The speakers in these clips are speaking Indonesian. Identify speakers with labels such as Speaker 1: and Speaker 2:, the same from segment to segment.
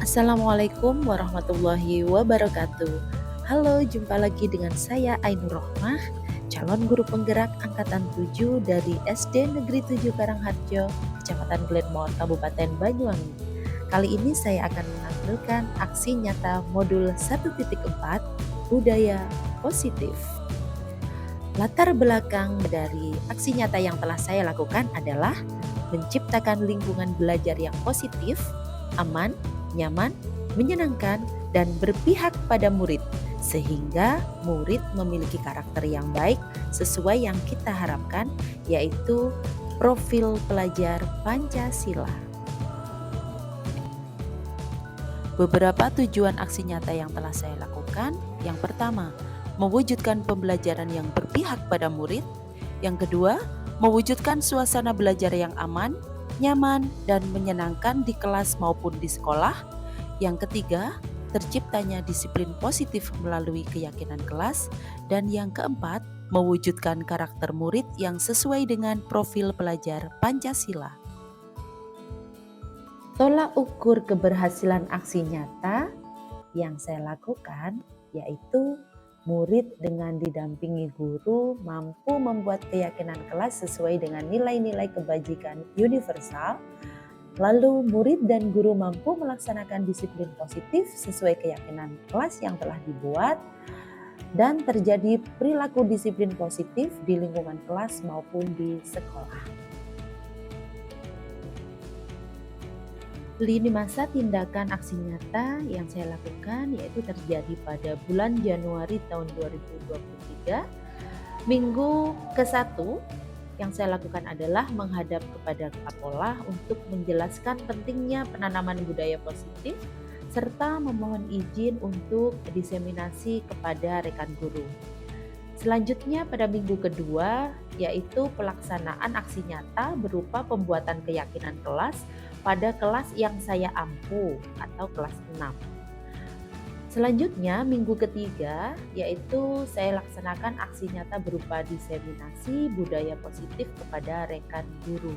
Speaker 1: Assalamualaikum warahmatullahi wabarakatuh. Halo, jumpa lagi dengan saya Ainur Rohmah, calon guru penggerak angkatan 7 dari SD Negeri 7 Karangharjo, Kecamatan Glenmore, Kabupaten Banyuwangi. Kali ini saya akan menampilkan aksi nyata modul 1.4 Budaya Positif. Latar belakang dari aksi nyata yang telah saya lakukan adalah menciptakan lingkungan belajar yang positif, aman, nyaman, menyenangkan, dan berpihak pada murid, sehingga murid memiliki karakter yang baik sesuai yang kita harapkan, yaitu profil pelajar Pancasila. Beberapa tujuan aksi nyata yang telah saya lakukan, yang pertama, mewujudkan pembelajaran yang berpihak pada murid. Yang kedua, mewujudkan suasana belajar yang aman, nyaman, dan menyenangkan di kelas maupun di sekolah. Yang ketiga, terciptanya disiplin positif melalui keyakinan kelas. Dan yang keempat, mewujudkan karakter murid yang sesuai dengan profil pelajar Pancasila. Tolak ukur keberhasilan aksi nyata yang saya lakukan yaitu murid dengan didampingi guru mampu membuat keyakinan kelas sesuai dengan nilai-nilai kebajikan universal. Lalu murid dan guru mampu melaksanakan disiplin positif sesuai keyakinan kelas yang telah dibuat, dan terjadi perilaku disiplin positif di lingkungan kelas maupun di sekolah. Lini masa tindakan aksi nyata yang saya lakukan yaitu terjadi pada bulan Januari tahun 2023. Minggu ke-1 yang saya lakukan adalah menghadap kepada Kapollah untuk menjelaskan pentingnya penanaman budaya positif serta memohon izin untuk diseminasi kepada rekan guru. Selanjutnya pada minggu kedua yaitu pelaksanaan aksi nyata berupa pembuatan keyakinan kelas pada kelas yang saya ampu atau kelas 6. Selanjutnya minggu ketiga yaitu saya laksanakan aksi nyata berupa diseminasi budaya positif kepada rekan guru.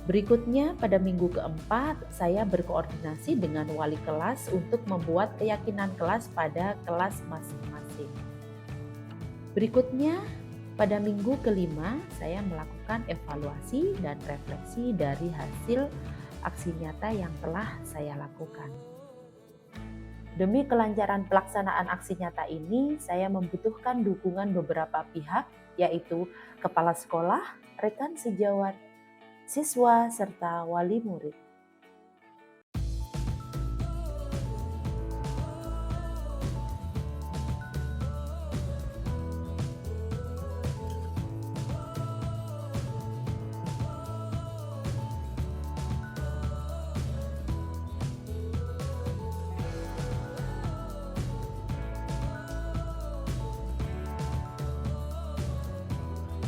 Speaker 1: Berikutnya pada minggu keempat saya berkoordinasi dengan wali kelas untuk membuat keyakinan kelas pada kelas masing-masing. Berikutnya pada minggu kelima, saya melakukan evaluasi dan refleksi dari hasil aksi nyata yang telah saya lakukan. Demi kelancaran pelaksanaan aksi nyata ini, saya membutuhkan dukungan beberapa pihak, yaitu kepala sekolah, rekan sejawat, siswa, serta wali murid.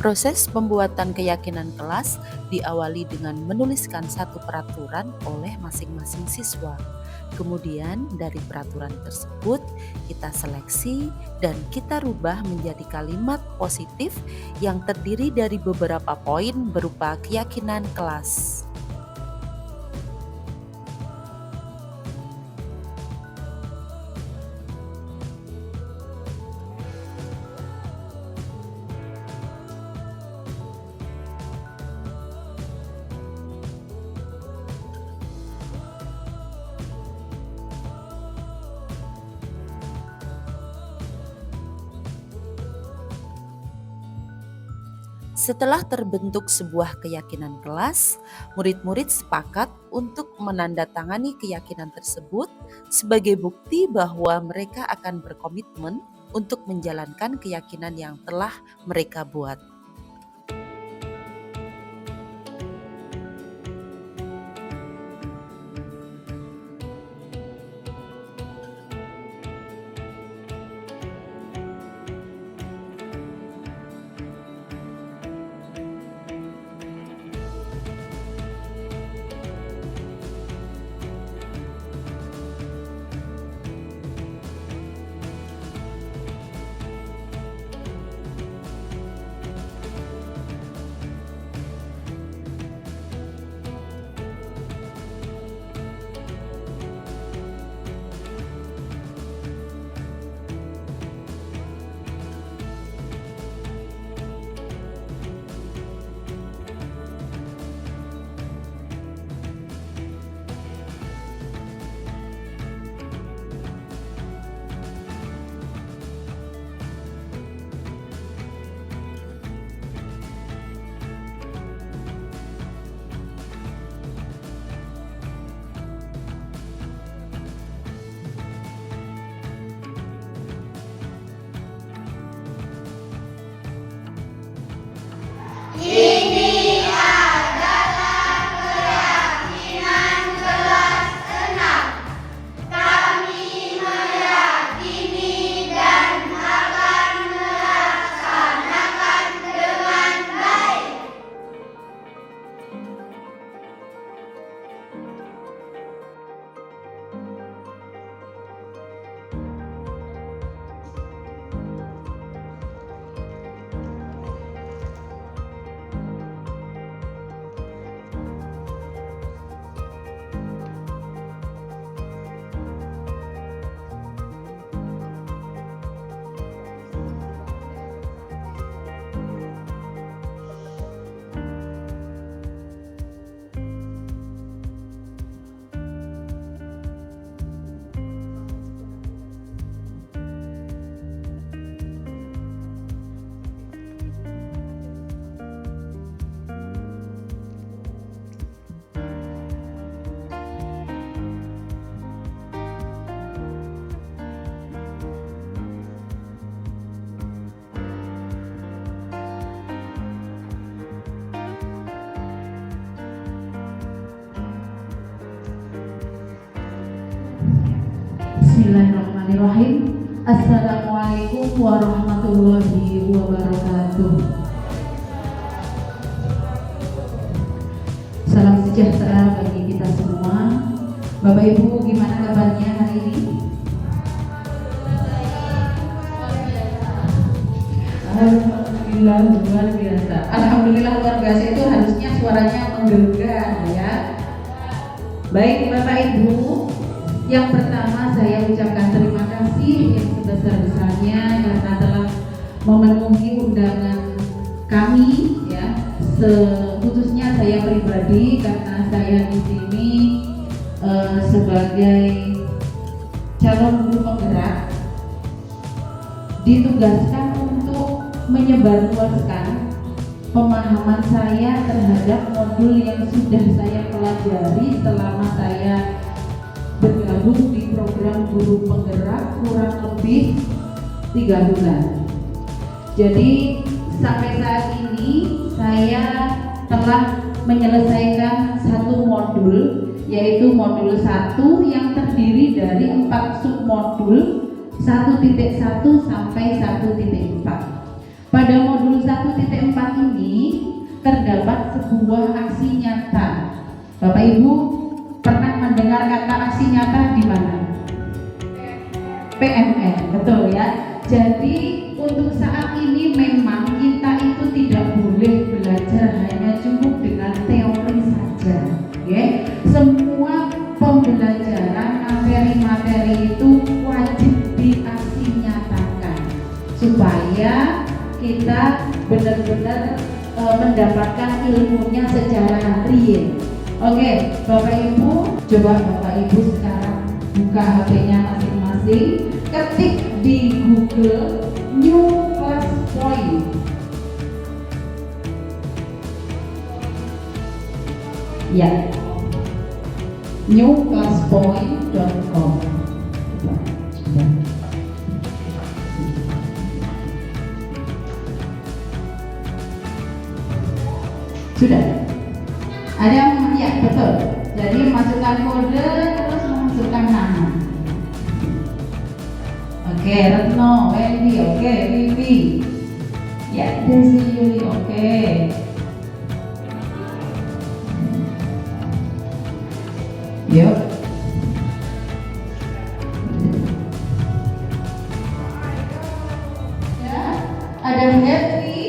Speaker 1: Proses pembuatan keyakinan kelas diawali dengan menuliskan satu peraturan oleh masing-masing siswa. Kemudian dari peraturan tersebut kita seleksi dan kita rubah menjadi kalimat positif yang terdiri dari beberapa poin berupa keyakinan kelas. Setelah terbentuk sebuah keyakinan kelas, murid-murid sepakat untuk menandatangani keyakinan tersebut sebagai bukti bahwa mereka akan berkomitmen untuk menjalankan keyakinan yang telah mereka buat.
Speaker 2: Bismillahirrahmanirrahim. Assalamualaikum warahmatullahi wabarakatuh. Salam sejahtera bagi kita semua. Bapak Ibu, gimana kabarnya hari ini? Alhamdulillah luar biasa. Alhamdulillah luar biasa itu harusnya suaranya menggelegar ya. Baik Bapak Ibu, yang pertama saya ucapkan terima kasih yang sebesar-besarnya karena telah memenuhi undangan kami ya. Khususnya saya pribadi karena saya di sini sebagai calon guru penggerak ditugaskan untuk menyebarluaskan pemahaman saya terhadap modul yang sudah saya pelajari selama saya bergabung di program guru penggerak kurang lebih 3 bulan. Jadi sampai saat ini saya telah menyelesaikan satu modul, yaitu modul 1 yang terdiri dari 4 submodul 1.1 sampai 1.4. Pada modul 1.4 ini terdapat sebuah aksi nyata. Bapak Ibu pernah mendengar kata aksi nyata di mana? PMN, betul ya. Jadi untuk saat ini memang kita itu tidak boleh belajar hanya cukup dengan teori saja, ya. Semua pembelajaran materi-materi itu wajib diaksi nyatakan supaya kita benar-benar mendapatkan ilmunya secara real. Oke, Bapak Ibu, coba Bapak Ibu sekarang buka HP-nya masing-masing, ketik di Google New Class Point. Ya, newclasspoint.com. Sudah? Ada yang ya betul. Jadi masukkan kode terus memasukkan nama. Oke, Retno, Wendy, oke, Vivi. Ya, Desi Yuli, oke. Yuk. Ya, ada Henry,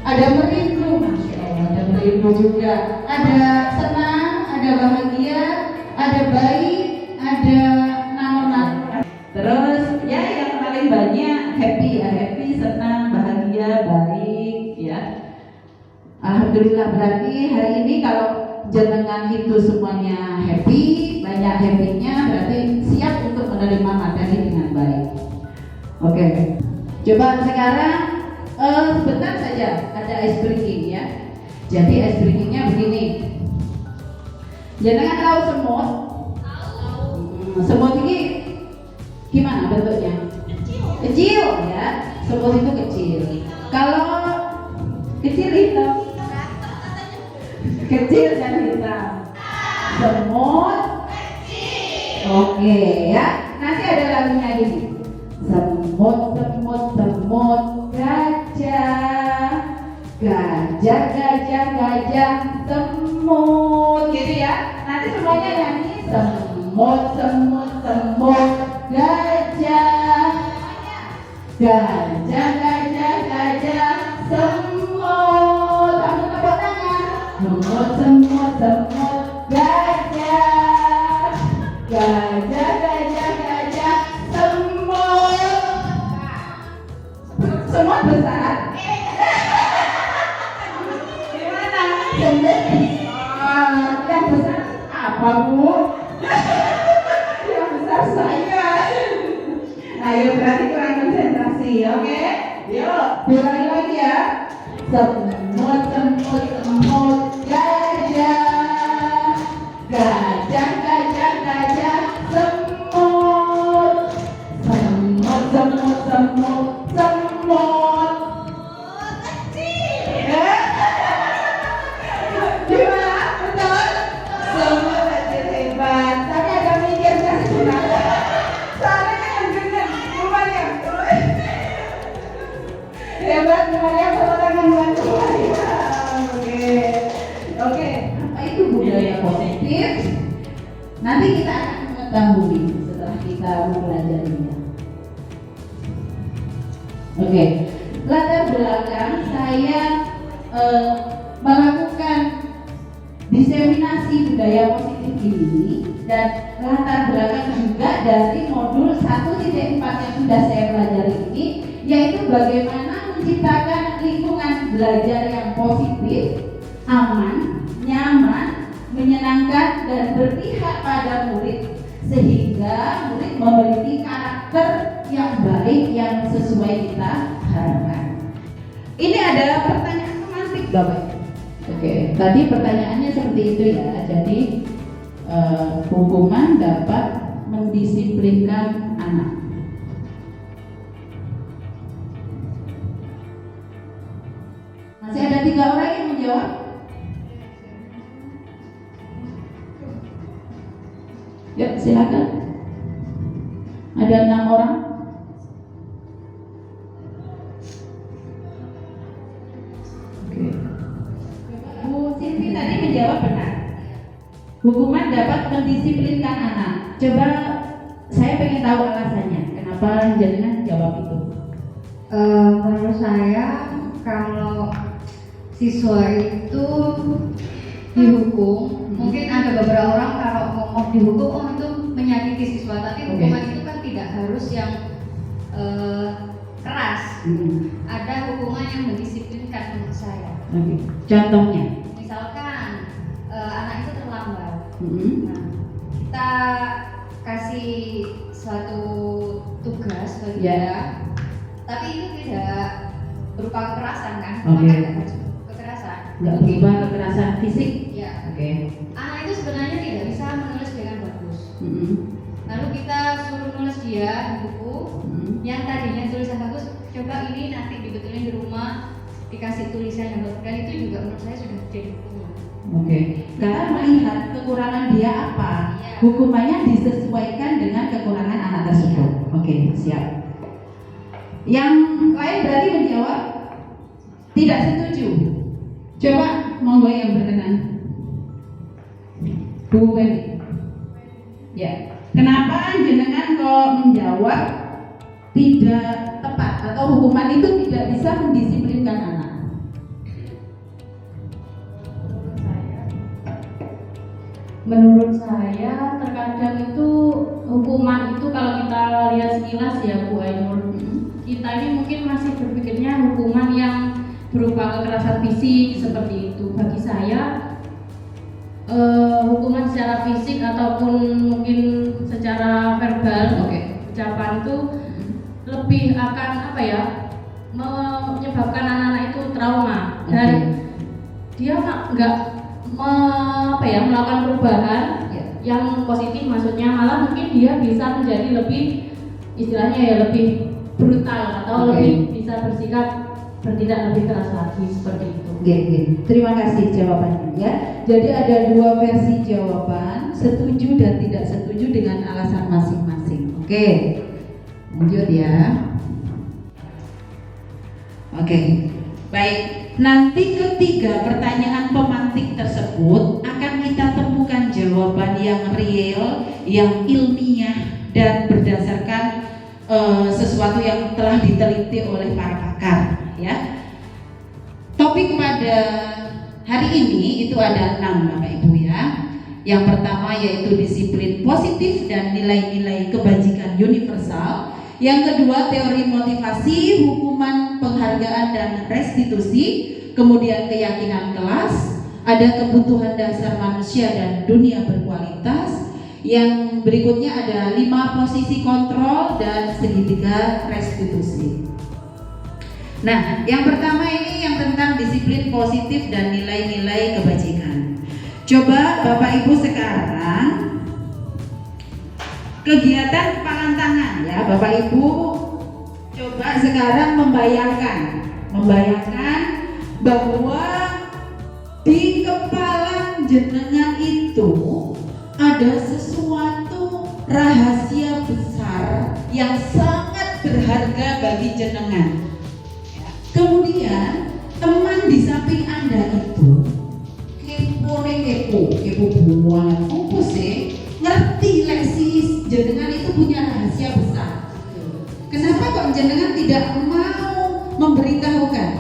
Speaker 2: ada Merindu, Masya Allah, ada Merindu juga, ada senang, ada bahagia, ada baik, ada naon. Terus ya yang paling banyak happy ya, happy, senang, bahagia, baik ya. Alhamdulillah, berarti hari ini kalau jenengan itu semuanya happy, banyak happy-nya, berarti siap untuk menerima materi dengan baik. Oke. Coba sekarang sebentar saja ada ice breaking ya. Jadi ice breakingnya begini. Jenengan tahu semut? Tahu. Semut ini gimana bentuknya? Kecil ya. Semut itu kecil. Kalau kecil hitam, kecil dan hitam. Semut kecil. Oke ya. Nanti ada lagunya gini. Semut, semut, semut, gajah, gajah, gajah, gajah, semut, gitu ya. Nanti semuanya nyanyi. Semut, semut, semut, gajah, gajah, gajah, gajah, semut. Kamu tepuk tangan. Semut, semut, semut, gajah, gajah, gajah, gajah, semut. Semut besar. Gimana? Yang besar apa Bu? Yang besar saya. Ayo berarti kurang konsentrasi, oke? Yuk, diulangi lagi ya. Semut, semut, semut, gajah, gajah, gajah, gajah, semut. Semut, semut, semut, semut. Gimana? Betul? Semut kecil hebat. Tapi ada mikirnya sebenarnya. Soalnya Nanti kita akan mengetahui setelah kita mempelajarinya. Oke, latar belakang saya melakukan diseminasi budaya positif ini, dan latar belakang juga dari modul 1.4 yang sudah saya pelajari ini, yaitu bagaimana menciptakan lingkungan belajar yang positif, aman, nyaman, menyenangkan, dan berpihak pada murid, sehingga murid memiliki karakter yang baik yang sesuai kita harapkan. Ini ada pertanyaan semantik, Bapak. Oke, tadi pertanyaannya seperti itu ya. Jadi hukuman dapat mendisiplinkan anak. Masih ada 3 orang yang menjawab. Yuk, silakan. Ada 6 orang. Oke. Bu Siti tadi menjawab benar. Hukuman dapat mendisiplinkan anak. Coba saya pengen tahu alasannya. Kenapa jenengan jawab itu?
Speaker 3: Menurut saya, kalau siswa itu dihukum, mungkin ada beberapa orang kalau ngomong dihukum, oh itu menyakiti siswa, tapi hukuman itu kan tidak harus yang keras. Ada hukuman yang mendisiplinkan menurut saya.
Speaker 2: Contohnya?
Speaker 3: Misalkan anak itu terlambat, nah, kita kasih suatu tugas bagi dia, tapi itu tidak berupa kekerasan kan? Tidak harus kekerasan.
Speaker 2: Nggak berupa kekerasan fisik?
Speaker 3: Ya.
Speaker 2: Oke.
Speaker 3: Anak itu sebenarnya tidak bisa menulis dengan bagus. Lalu kita suruh nulis dia di buku, yang tadinya tulisan bagus, coba ini nanti dibetulin di rumah, dikasih tulisan yang bagus, dan itu juga menurut saya sudah jadi hukuman.
Speaker 2: Oke. Karena melihat kekurangan dia apa, hukumannya disesuaikan dengan kekurangan anak tersebut. Oke, siap. Yang lain berarti menjawab tidak setuju. Coba monggo yang berkenan. Bu Wendy. Ya. Kenapa jenengan kok menjawab tidak tepat atau hukuman itu tidak bisa mendisiplinkan anak?
Speaker 4: Menurut saya terkadang itu hukuman itu kalau kita lihat sekilas ya Bu Ainur, kita ini mungkin masih berpikirnya hukuman yang berupa kekerasan fisik seperti itu. Bagi saya hukuman secara fisik ataupun mungkin secara verbal, ucapan itu lebih akan menyebabkan anak-anak itu trauma dan dia nggak melakukan perubahan yang positif, maksudnya malah mungkin dia bisa menjadi lebih, istilahnya ya lebih brutal atau lebih bisa bertindak lebih keras lagi seperti itu.
Speaker 2: Terima kasih jawabannya ya. Jadi ada 2 versi jawaban, setuju dan tidak setuju dengan alasan masing-masing. Oke, lanjut ya. Oke, baik. Nanti ketiga pertanyaan pemantik tersebut akan kita temukan jawaban yang real, yang ilmiah dan berdasarkan sesuatu yang telah diteliti oleh para pakar ya. Topik pada hari ini itu ada 6 Bapak Ibu ya. Yang pertama yaitu disiplin positif dan nilai-nilai kebajikan universal. Yang kedua teori motivasi, hukuman, penghargaan dan restitusi. Kemudian keyakinan kelas, ada kebutuhan dasar manusia dan dunia berkualitas. Yang berikutnya ada 5 posisi kontrol dan segitiga restitusi. Nah, yang pertama ini yang tentang disiplin positif dan nilai-nilai kebajikan. Coba Bapak Ibu sekarang kegiatan kepalan tangan ya, Bapak Ibu coba sekarang membayangkan bahwa di kepala jenengan itu ada sesuatu rahasia besar yang sangat berharga bagi jenengan. Kemudian teman di samping Anda itu kepo buangan apa sih? Ngerti jenengan tidak mau memberitahukan?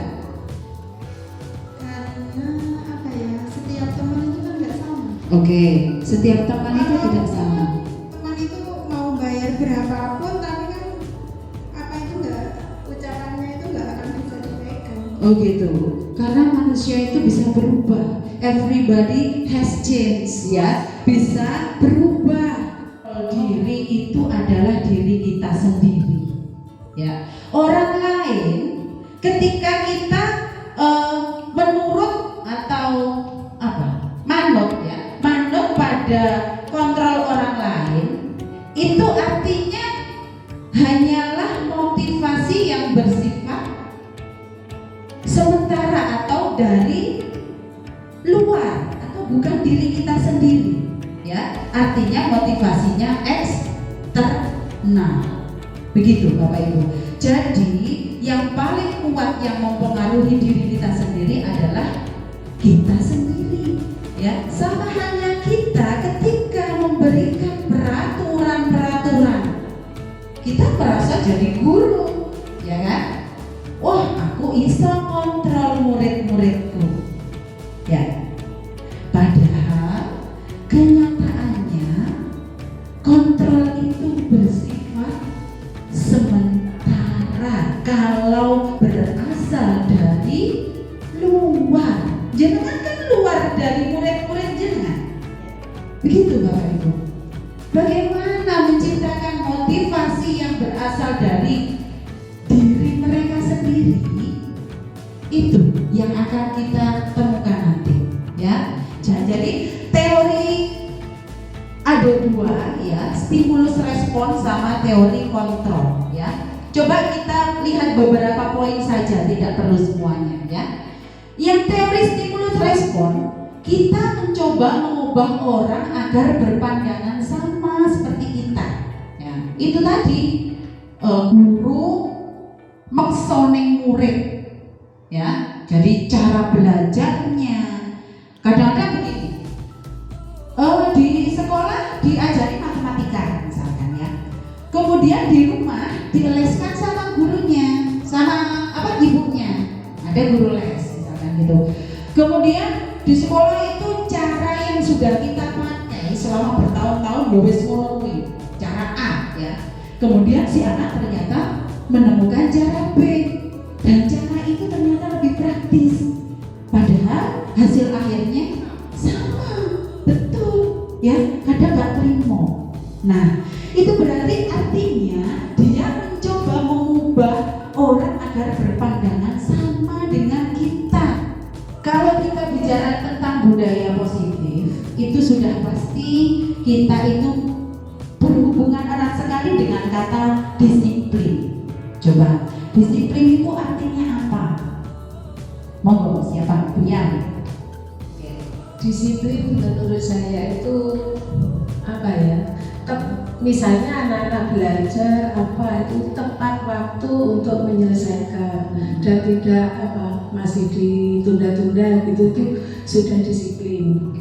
Speaker 5: Karena apa ya, setiap teman itu kan nggak sama.
Speaker 2: Oke, setiap teman itu tidak sama.
Speaker 5: Teman itu mau bayar berapapun, tapi kan apa itu nggak, ucapannya itu nggak akan bisa dipegang.
Speaker 2: Oh gitu. Karena manusia itu bisa berubah. Everybody has change, ya. Bisa berubah. Diri itu adalah diri kita sendiri. Ya. Orang lain ketika kita menurut atau apa? Manut ya. Manut pada kontrol orang lain, itu artinya hanyalah motivasi yang bersifat sementara atau dari luar atau bukan diri kita sendiri, ya. Artinya motivasinya eksternal. Begitu Bapak Ibu. Jadi yang paling kuat yang mempengaruhi diri kita sendiri adalah kita sendiri, ya. Sama halnya kita ketika memberikan peraturan-peraturan, kita merasa jadi guru, ya kan? Wah, aku bisa kontrol murid-muridku, ya. Padahal kenyataannya kontrol itu bersifat sementara kalau berasal dari luar. Jenengan kan luar dari murid-murid jenengan. Begitu Bapak Ibu. Bagaimana menciptakan motivasi yang berasal dari diri mereka sendiri, itu yang akan kita temukan nanti, ya. Jadi teori ada dua, ya, stimulus respons sama teori kontrol, ya. Coba kita lihat beberapa poin saja, tidak perlu semuanya, ya. Yang teori stimulus respon, kita mencoba mengubah orang agar berpandangan sama seperti kita, ya. Itu tadi guru maksoneng murid, ya. Jadi cara belajarnya kadang-kadang begini, di sekolah diajari matematika misalkan, ya. Kemudian di rumah dieleskan sama gurunya, sama ibunya, ada guru les misalkan gitu. Kemudian di sekolah itu cara yang sudah kita pakai selama bertahun-tahun wis ngono kuwi, cara A, ya. Kemudian si anak ternyata menemukan cara B, dan cara itu ternyata lebih praktis. Padahal hasil akhirnya sama, betul, ya. Kadang nggak terima. Nah, itu berarti artinya dia mencoba mengubah orang agar berpandangan sama dengan kita. Kalau kita bicara tentang budaya positif, itu sudah pasti kita itu berhubungan erat sekali dengan kata disiplin. Coba, disiplin itu artinya apa? Monggo, siapa punya?
Speaker 6: Disiplin menurut saya itu apa ya? Misalnya anak-anak belajar itu tepat waktu untuk menyelesaikan dan tidak masih ditunda-tunda gitu, itu sudah disiplin.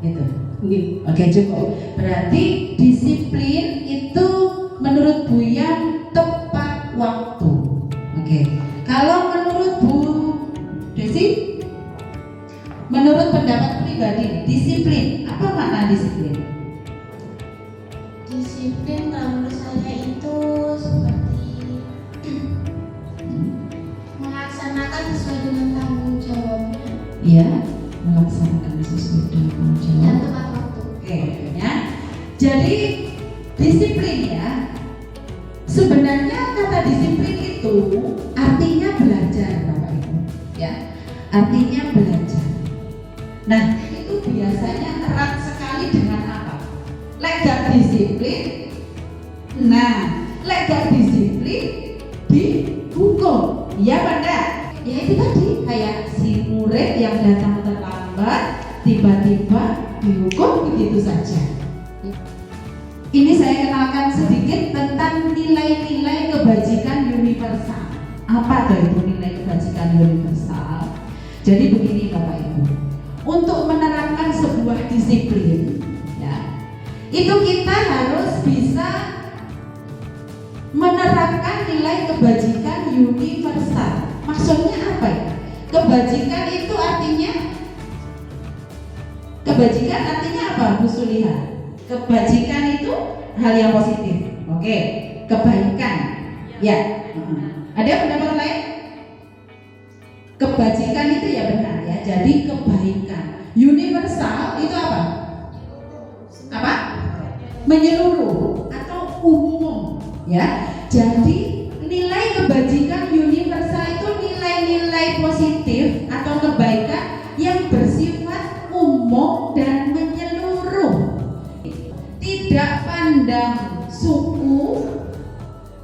Speaker 2: Itu.
Speaker 6: Gitu.
Speaker 2: Oke, cukup. Berarti disiplin itu menurut Bu Yan tepat waktu. Oke. Kalau menurut Bu Desi, menurut pendapat pribadi, disiplin, apa makna disiplin?
Speaker 5: Disiplin kalau menurut saya itu seperti melaksanakan sesuai dengan tanggung jawabnya
Speaker 2: Iya, melaksanakan sesuai dengan tanggung
Speaker 5: dan
Speaker 2: jawab.
Speaker 5: tepat waktu.
Speaker 2: Oke, ya. Jadi disiplin, ya. Sebenarnya kata disiplin itu artinya belajar, Bapak Ibu, ya. Artinya belajar. Nah, itu biasanya erat sekali dengan apa? Lek gak disiplin, lek gak disiplin dihukum, ya Banda? Ya itu tadi, kayak si murid yang datang terlambat tiba-tiba dihukum begitu saja. Ini saya kenalkan sedikit tentang nilai-nilai kebajikan universal. Apa tuh itu nilai kebajikan universal? Jadi begini Bapak Ibu, untuk menerapkan sebuah disiplin, ya, itu kita harus bisa menerapkan nilai kebajikan universal. Maksudnya apa ya? Kebajikan itu artinya apa, Bu Suliha? Kebajikan itu hal yang positif. Oke, kebaikan. Ya. Ada pendapat lain? Kebajikan itu ya benar ya. Jadi kebaikan. Universal itu apa? Apa? Menyeluruh atau umum ya. Jadi nilai kebajikan universal itu nilai-nilai positif atau kebaikan yang bersifat umum dan menyeluruh. Tidak pandang suku,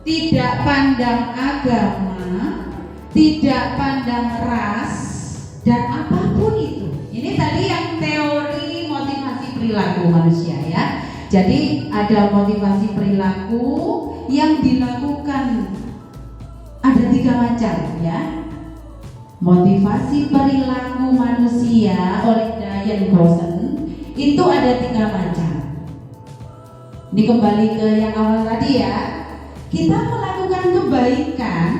Speaker 2: tidak pandang agama, tidak pandang ras, dan apapun itu. Ini tadi yang teori motivasi perilaku manusia ya. Jadi ada motivasi perilaku yang dilakukan ada 3 macam ya. Motivasi perilaku manusia oleh Diane Bowson itu ada 3 macam. Ini kembali ke yang awal tadi ya. Kita melakukan kebaikan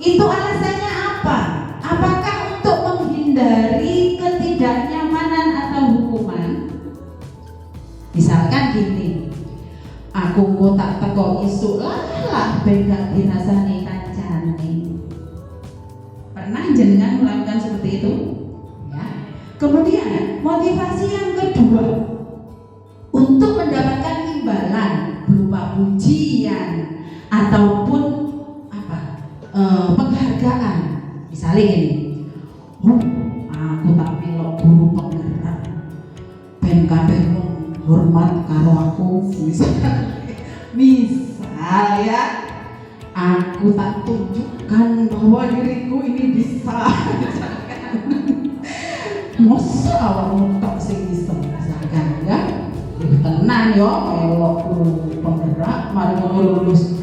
Speaker 2: itu alasannya apa? Apakah untuk menghindari ketidaknyamanan atau hukuman? Misalkan gini, aku kok tak teko isuk lah ben gak dirasani kancane. Pernah jenengan melakukan seperti itu? Ya. Kemudian motivasi yang kedua untuk mendapatkan imbalan berupa pujian ataupun penghargaan. Misalnya gini, aku tak melok guru penggerak ben kabeh hormat karo aku. Misal ya, aku tak tunjukkan bahwa diriku ini bisa. Masa awakmu tok sing bisa misalkan ya. Tenan yo melok guru penggerak mari lulus.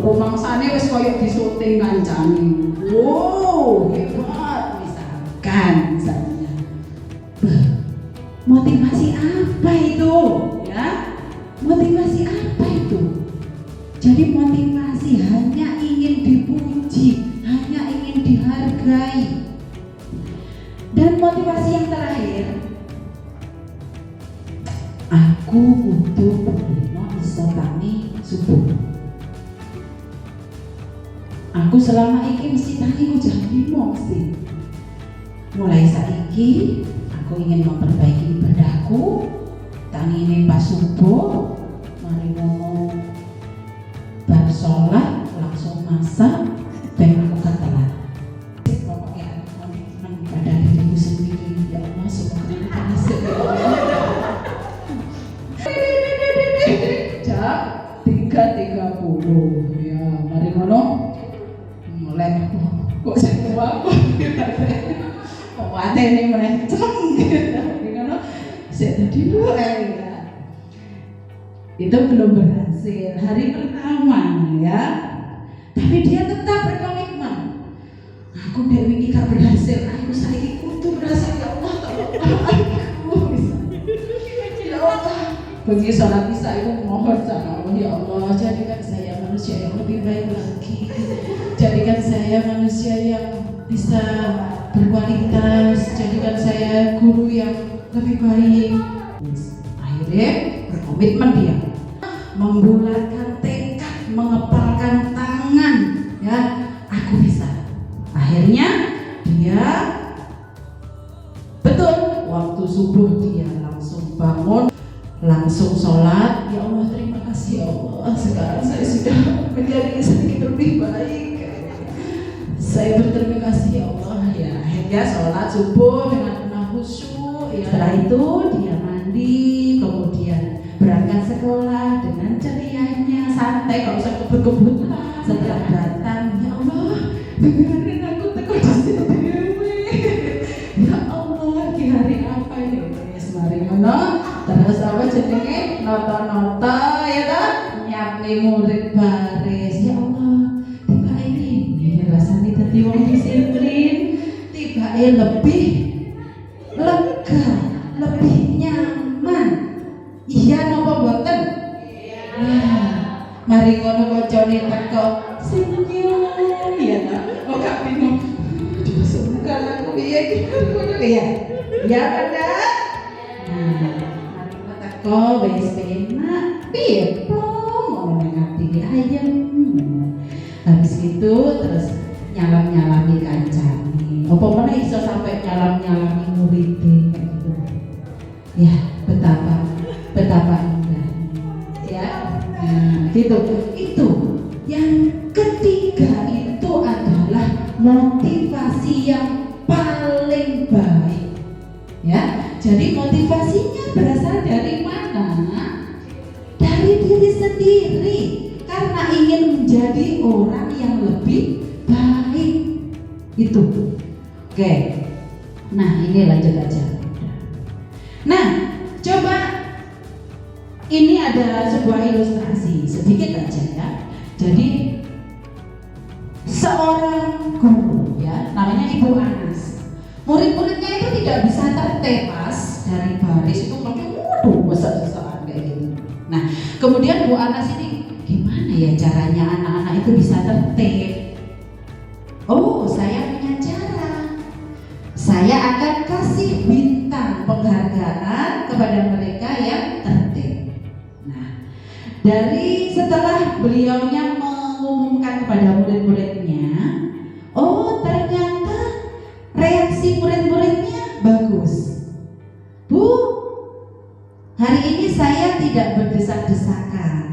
Speaker 2: Rumangsane wis koyo disuting kancane. Wow, hebat misalnya. Motivasi apa itu? Ya. Motivasi apa itu? Jadi motivasi hanya ingin dipuji, hanya ingin dihargai. Dan motivasi yang terakhir, aku butuh berdino iso tangi subuh. Aku selama ini mesti tangi jam 5 mesti. Mulai saiki aku ingin memperbaiki ibadahku. Tangi ini pas subuh, mari ngomong bar sholat langsung masak dan aku telat. Pokoknya komitmen pada diriku sendiri. Ya Allah, semoga berhasil ya Allah. Jam 3.30 ya, mari ngomong mulai kok saya tua kok ini mulai karena saya tadi dulu ya itu belum berhasil hari pertama ya, tapi dia tetap berkomitmen. Aku Dewi gak berhasil, aku saiki kudu berhasil ya Allah, tolong aku ya Allah. Bagi sholat isya itu mohon sama Allah, ya Allah jadikan saya manusia yang lebih baik lagi. Jadikan saya manusia yang bisa berkualitas, jadikan saya guru yang lebih baik. Akhirnya berkomitmen dia, membulatkan tekad, mengepalkan tangan, ya aku bisa. Akhirnya dia betul waktu subuh dia langsung bangun, langsung sholat. Ya Allah, terima kasih ya Allah, sekarang saya sudah menjadi sedikit lebih baik. Saya berterima kasih ya Allah ya. Akhirnya sholat subuh dengan penuh khusyuk ya. Setelah itu dia mandi, kemudian berangkat sekolah dengan cerianya, santai, gak usah kebut-kebut. Setelah datang, ya Allah, biarin aku teko di sini. Ya Allah, di hari apa ini? Mari ngono. Terus apa jenenge? Nota-nota ya kan? Nyiapne murid baris. Ya Allah, tiba ini rasane dadi wong disiplin, tiba lebih lega, lebih nyaman. Iya napa boten? Iya. Mari Mari ngono koncone teko senyum ya ta. Oh gak bingung. Bukan aku piye iki ngono ya. Ya bener. Nah, mari teko wis penak. Piye po ngono nek ati ayem. Habis itu terus nyalam-nyalami kancane. Apa meneh iso sampai nyalam-nyalami muridé kayak gitu. Ya, betapa indahnya. Ya. Nah, gitu. Itu yang ketiga itu adalah motivasi yang paling baik. Ya. Jadi motivasinya berasal dari mana? Dari diri sendiri. Karena ingin menjadi orang yang lebih baik. Itu. Oke. Nah, ini lanjut aja. Nah, coba ini ada sebuah ilustrasi sedikit aja ya. Jadi seorang guru ya, namanya Ibu Anas. Murid-muridnya itu tidak bisa tertepas dari baris itu macam waduh besar-besaran kayak gitu. Nah, kemudian Bu Anas ini gimana ya caranya anak-anak itu bisa tertib? Oh, saya punya cara. Saya akan kasih bintang penghargaan kepada mereka yang tertib. Nah, dari setelah beliaunya mengumumkan kepada murid-muridnya, oh ternyata reaksi murid-muridnya bagus. Bu, hari ini saya tidak berdesak-desakan.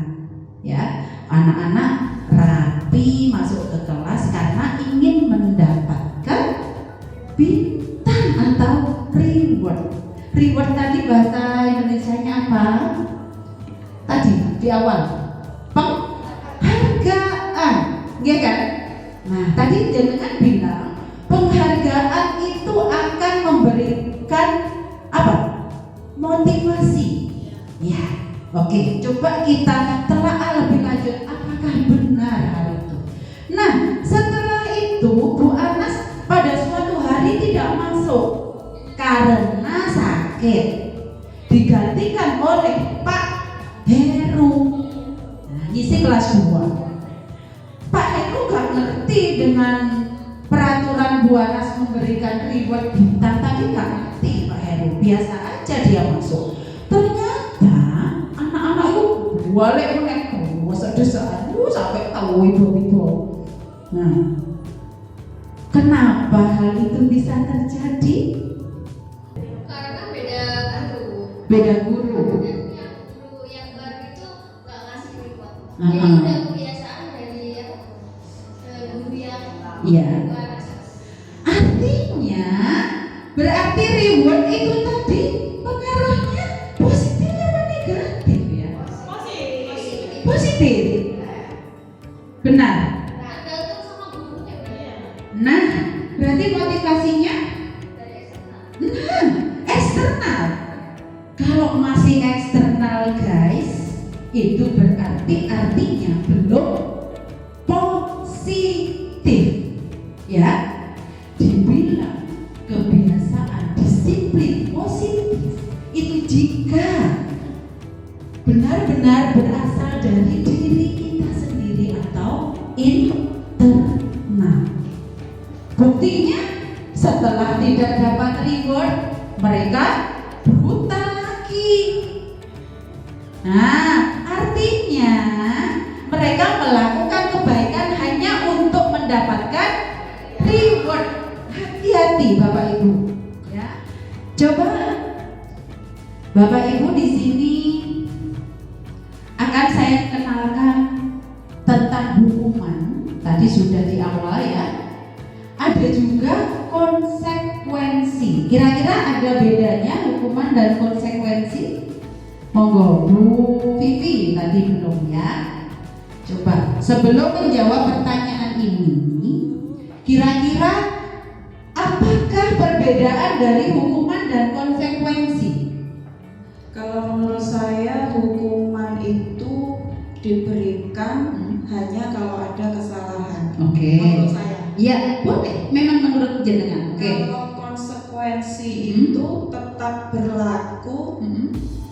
Speaker 2: Ya, anak-anak rapi masuk ke kelas karena ingin mendapatkan bintang atau reward. Reward tadi bahasa Indonesianya apa? Tadi di awal penghargaan, ya kan? Nah, tadi jenengan bilang penghargaan itu akan memberikan apa? Motivasi. Ya, oke. Coba kita telaah lebih lanjut. Apakah benar hal itu? Nah, setelah itu Bu Anas pada suatu hari tidak masuk karena sakit, digantikan oleh Pak Heru. Nah, ngisi kelas 2. Pak Heru gak ngerti dengan peraturan Bu Anas memberikan reward bintang tadi, gak ngerti Pak Heru. Biasa aja dia masuk. Ternyata anak-anak itu balik meneh masa-desaan sampai tahu ibu-ibu. Nah, kenapa hal itu bisa terjadi?
Speaker 3: Karena beda guru.
Speaker 2: Beda guru.
Speaker 3: Dan yang guru yang baru itu nggak ngasih reward.
Speaker 2: Aha.
Speaker 3: Jadi udah kebiasaan dari guru yang
Speaker 2: Iya.
Speaker 3: bukan.
Speaker 2: Artinya berarti reward itu tadi pengaruhnya positif atau negatif ya? Positif. Benar.
Speaker 3: Tergantung sama gurunya.
Speaker 2: Nah, berarti motivasinya
Speaker 3: Dari eksternal.
Speaker 2: nah, eksternal. Kalau masih eksternal guys, itu berarti artinya belum positif. Ya, dibilang kebiasaan disiplin positif itu jika benar-benar berasal dari diri kita sendiri atau internal. Buktinya setelah tidak dapat reward, mereka brutal lagi. Nah, artinya mereka melakukan kebaikan hanya untuk mendapatkan reward. Hati-hati Bapak Ibu. Ya, coba Bapak Ibu di sini akan saya kenalkan tentang hukuman. Tadi sudah di awal ya. Ada juga konsekuensi. Kira-kira ada bedanya hukuman dan konsekuensi? Monggo Bu Vivi, tadi belum ya. Coba sebelum menjawab pertanyaan ini, kira-kira apakah perbedaan dari hukuman dan konsekuensi?
Speaker 5: Kalau menurut saya hukuman itu diberikan hanya kalau ada kesalahan.
Speaker 2: Oke.
Speaker 5: Menurut saya.
Speaker 2: Ya, boleh. Memang menurut jenengan. Oke.
Speaker 5: Kalau konsekuensi itu tetap berlaku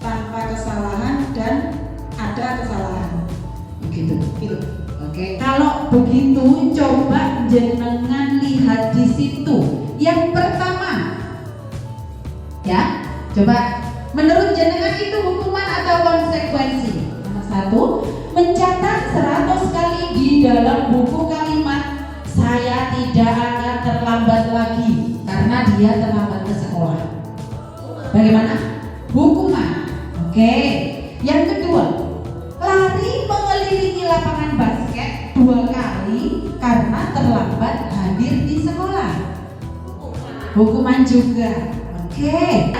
Speaker 5: tanpa kesalahan dan ada kesalahan.
Speaker 2: Oke. gitu. Oke. Kalau begitu coba jenengan lihat di situ. Yang pertama, ya, coba menurut jenengan itu hukuman atau konsekuensi? Nomor 1, mencatat 100 kali di dalam buku kalimat saya tidak akan terlambat lagi karena dia terlambat ke sekolah. Bagaimana? Hukuman. Oke. Yang kedua, lari mengelilingi lapangan basket 2 kali karena terlambat hadir di sekolah. Hukuman juga. Oke.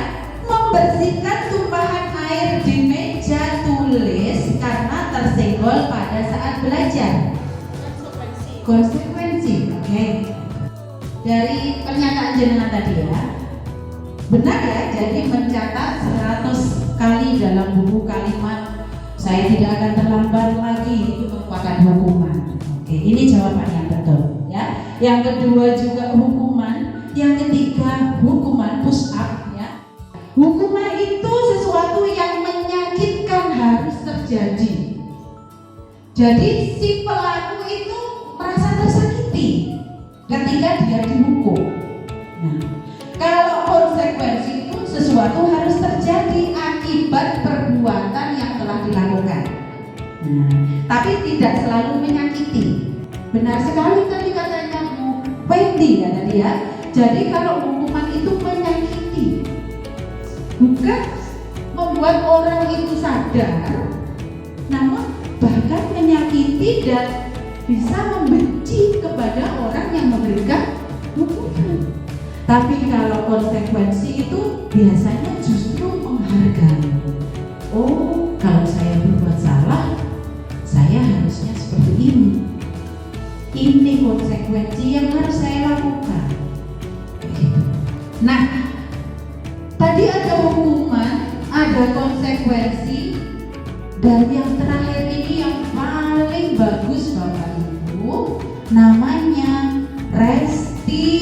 Speaker 2: Membersihkan tumpahan air di meja tulis karena tersenggol pada saat belajar. Konsekuensi. Oke. Dari pernyataan jenengan tadi ya, benar ya, jadi mencatat 100 kali dalam buku kalimat saya tidak akan terlambat lagi itu merupakan hukuman. Oke, ini jawaban yang betul ya. Yang kedua juga hukuman. Yang ketiga hukuman push up ya. Hukuman itu sesuatu yang menyakitkan harus terjadi. Jadi si pelaku itu merasa tersakiti ketika dia dihukum. Nah, kalau konsekuensi itu sesuatu harus terjadi akibat perbuatan yang telah dilakukan. Nah, tapi tidak selalu menyakiti. Benar sekali tadi katanya Wendy ya tadi ya. Jadi kalau hukuman itu menyakiti, bukan membuat orang itu sadar, namun bahkan menyakiti dan bisa membenci kepada orang yang memberikan hukuman. Tapi kalau konsekuensi itu biasanya justru menghargai. Oh, kalau saya berbuat salah, saya harusnya seperti ini. Ini konsekuensi yang harus saya lakukan. Begitu. Nah, tadi ada hukuman, ada konsekuensi, dan yang terakhir ini yang paling bagus Bapak Ibu, namanya restitusi.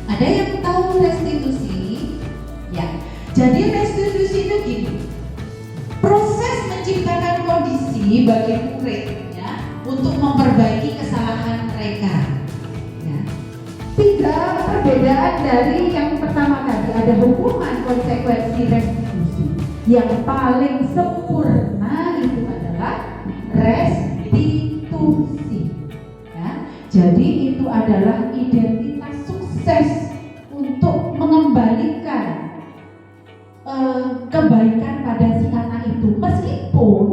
Speaker 2: Ada yang tahu restitusi? Ya. Jadi restitusi itu gini. Proses menciptakan kondisi bagi murid ya untuk memperbaiki kesalahan mereka. Ya. Tidak perbedaan dari yang pertama tadi, ada hukuman, konsekuensi, restitusi. Yang paling sempurna itu adalah restitusi. Jadi itu adalah identitas sukses untuk mengembalikan kebaikan pada si anak itu, meskipun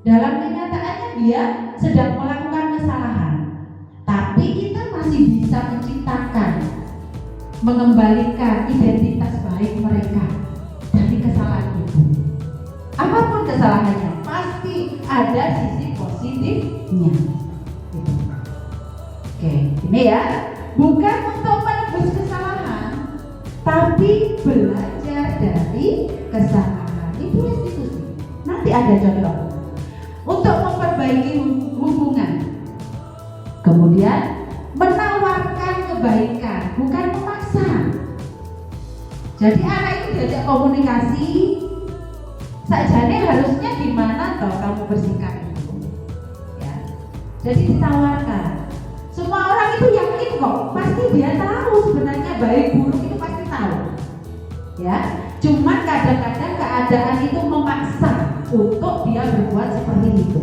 Speaker 2: dalam kenyataannya dia sedang melakukan kesalahan, tapi kita masih bisa menciptakan, mengembalikan identitas baik mereka dari kesalahan itu. Apapun kesalahannya pasti ada sisi positifnya. Oke, ini ya, bukan untuk menebus kesalahan, tapi belajar dari kesalahan. Itu restitusi. Nanti ada contoh untuk memperbaiki hubungan. Kemudian menawarkan kebaikan, bukan memaksa. Jadi anak itu diajak komunikasi, sajane harusnya gimana toh kamu bersikap itu. Ya. Jadi ditawarkan. Semua orang itu yakin kok, pasti dia tahu sebenarnya baik buruk itu pasti tahu. Ya, cuma kadang-kadang keadaan itu memaksa untuk dia berbuat seperti itu.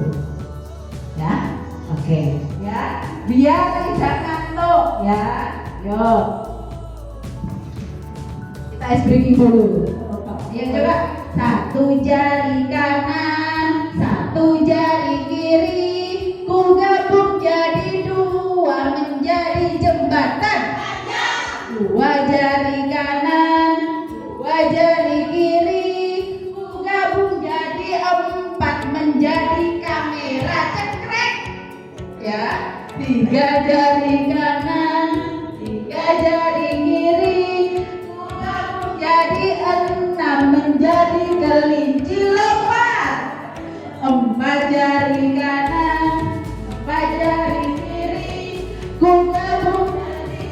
Speaker 2: Ya, oke. Ya, biar tidak ngantuk. Ya, yuk. Kita ice breaking dulu. Ya coba, satu jari kanan, satu jari kiri, ku gabung jadi dua menjadi jembatan. Dua jari kanan, dua jari kiri, ku gabung jadi empat menjadi kamera cekrek. Ya, tiga jari kanan, tiga jari kiri, ku gabung jadi enam menjadi kelinci lompat. Empat jari kanan, empat jari kiri, ku gabung jadi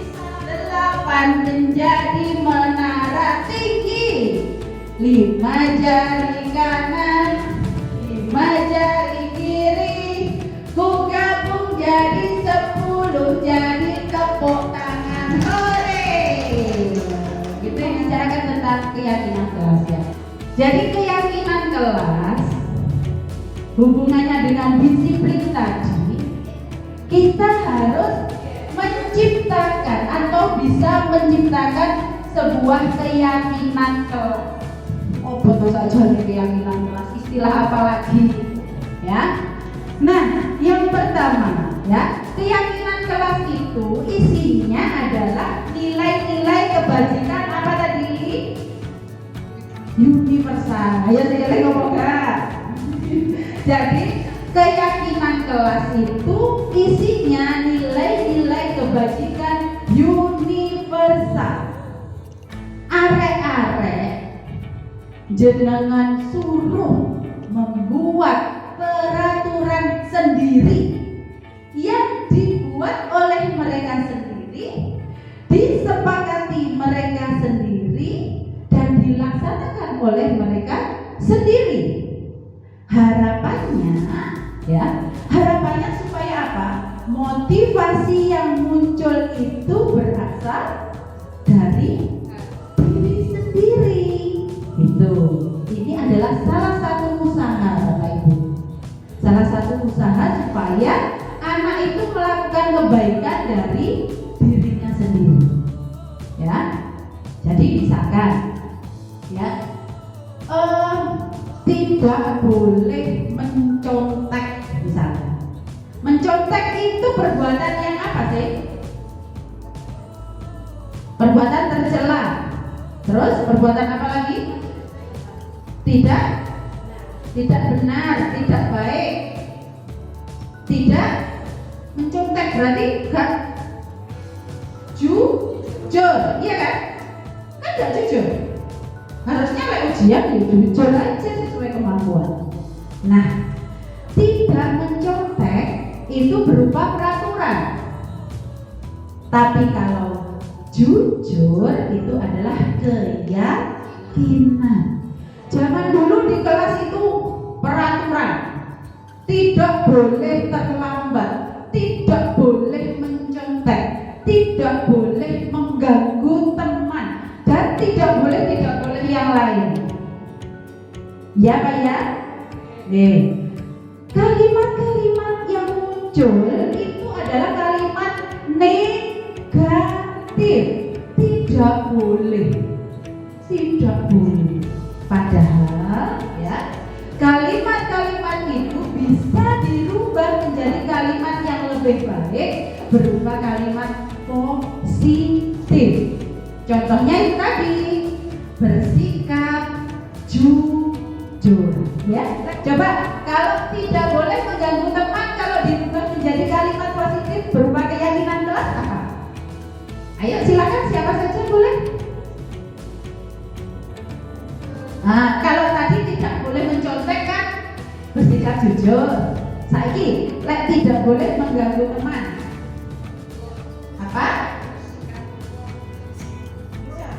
Speaker 2: 8 menjadi menara tinggi. 5 jari kanan, 5 jari Jadi keyakinan kelas hubungannya dengan disiplin tadi, kita harus menciptakan atau bisa menciptakan sebuah keyakinan kelas. Oh betul saja nih keyakinan kelas, istilah apa lagi ya? Nah yang pertama ya, keyakinan kelas itu isinya adalah nilai-nilai kebajikan apa tadi? Universal. Ayo sekali ngomong gak? Jadi keyakinan kelas itu isinya nilai-nilai kebajikan universal. Arek-arek jenengan suruh membuat peraturan sendiri yang dibuat oleh mereka sendiri, disepakati mereka sendiri, dan dilaksanakan oleh mereka sendiri. Harapannya ya, harapannya supaya apa? Motivasi yang muncul itu berasal dari diri sendiri. Itu. Ini adalah salah satu usaha Bapak Ibu. Salah satu usaha supaya anak itu melakukan kebaikan dari dirinya sendiri. Ya. Jadi misalkan ya, tidak boleh mencontek misalnya. Mencontek itu perbuatan yang apa sih? Perbuatan tercela. Terus perbuatan apa lagi? Tidak benar, tidak baik. Tidak mencontek berarti gak jujur, iya kan? Kan gak jujur. Harusnya kayak ujian ya jujur aja sesuai kemampuan. Nah, tidak mencontek itu berupa peraturan. Tapi kalau jujur itu adalah keyakinan. Zaman dulu di kelas itu peraturan. Tidak boleh terlambat, tidak boleh mencontek, tidak boleh mengganggu teman, dan tidak boleh yang lain. Ya Pak ya? Kalimat-kalimat yang muncul itu adalah kalimat negatif. Tidak boleh. Padahal ya, kalimat-kalimat itu bisa dirubah menjadi kalimat yang lebih baik berupa kalimat positif. Contohnya itu tadi, bersikap jujur ya. Coba kalau tidak boleh mengganggu teman, kalau dirubah menjadi kalimat positif berupa keyakinan kelas apa? Ayo silakan, siapa saja boleh. Nah, kalau tadi tidak boleh mencontek kan bersikap jujur. Saiki tidak boleh mengganggu teman. Apa?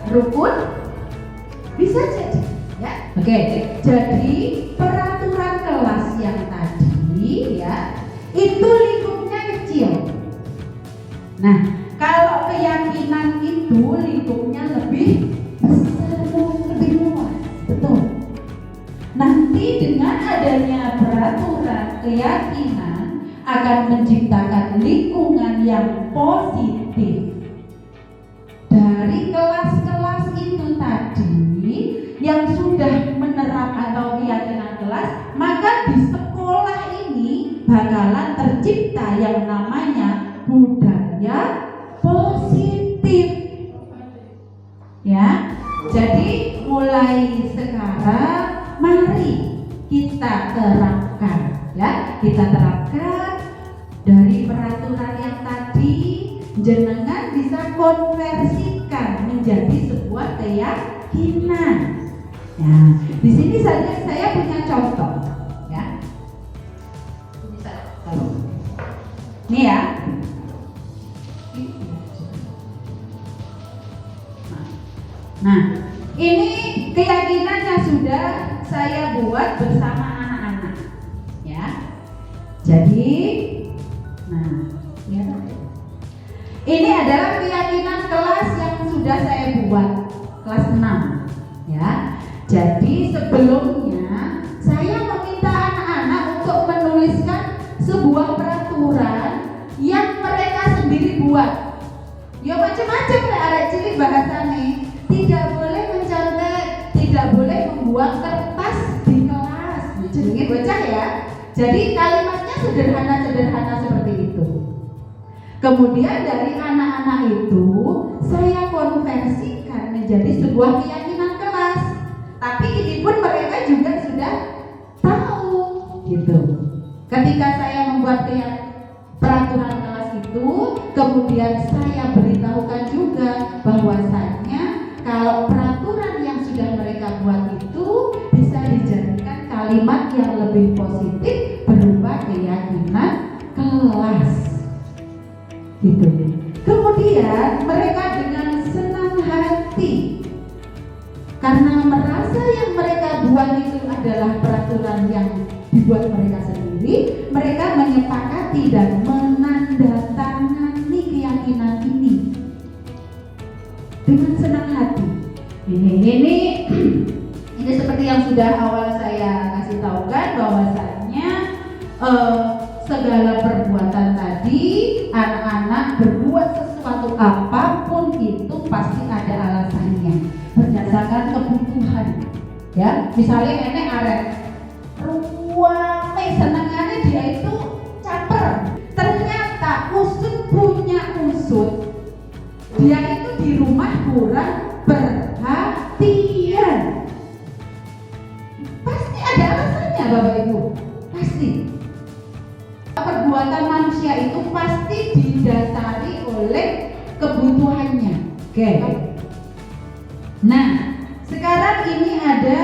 Speaker 2: Rukun? Bisa jadi ya. Oke. Jadi peraturan kelas yang tadi ya, itu lingkupnya kecil. Nah, kalau keyakinan itu lingkupnya lebih besar, lebih luas. Betul. Nanti dengan adanya peraturan keyakinan akan menciptakan lingkungan yang positif. Dari kelas-kelas itu tadi yang sudah menerapkan atau keyakinan kelas, maka di sekolah ini bakalan tercipta yang namanya budaya positif. Ya. Jadi mulai sekarang mari kita terapkan ya, kita terapkan dari peraturan yang tadi, jenengan bisa konversikan menjadi sebuah keyakinan. Ya, di sini saja saya punya contoh ya. Ini ya. Nah, ini keyakinan yang sudah saya buat bersama anak-anak ya. Jadi ini adalah keyakinan kelas yang sudah saya buat, kelas 6 ya. Jadi sebelumnya saya meminta anak-anak untuk menuliskan sebuah peraturan yang mereka sendiri buat. Ya macam-macam lah arek cilik bahasane. Tidak boleh mencontek, tidak boleh membuang kertas di kelas. Jenenge bocah ya. Jadi kalimatnya sederhana-sederhana seperti itu. Kemudian dari anak-anak itu saya konversikan menjadi sebuah keyakinan kelas. Tapi ini pun mereka juga sudah tahu gitu. Ketika saya membuat peraturan kelas itu, kemudian saya beritahukan juga bahwasannya kalau peraturan yang sudah mereka buat itu bisa dijadikan kalimat yang lebih positif berupa keyakinan kelas gitu. Kemudian mereka dengan senang hati karena merasa yang mereka buat itu adalah peraturan yang dibuat mereka sendiri, mereka menyepakati dan menandatangani keyakinan ini dengan senang hati. Ini seperti yang sudah awal saya kasih tahu kan, bahwasanya segala perbuatan tadi anak-anak berbuat sesuatu apapun itu pasti ada alasannya berdasarkan kebutuhan. Ya, misalnya nenek arek ruame senengannya dia itu caper. Ternyata usut punya usut. Dia itu di rumah kurang perhatian. Pasti ada alasannya Bapak Ibu. Pasti. Perbuatan manusia itu pasti didasari oleh kebutuhannya. Oke. Nah, sekarang ini ada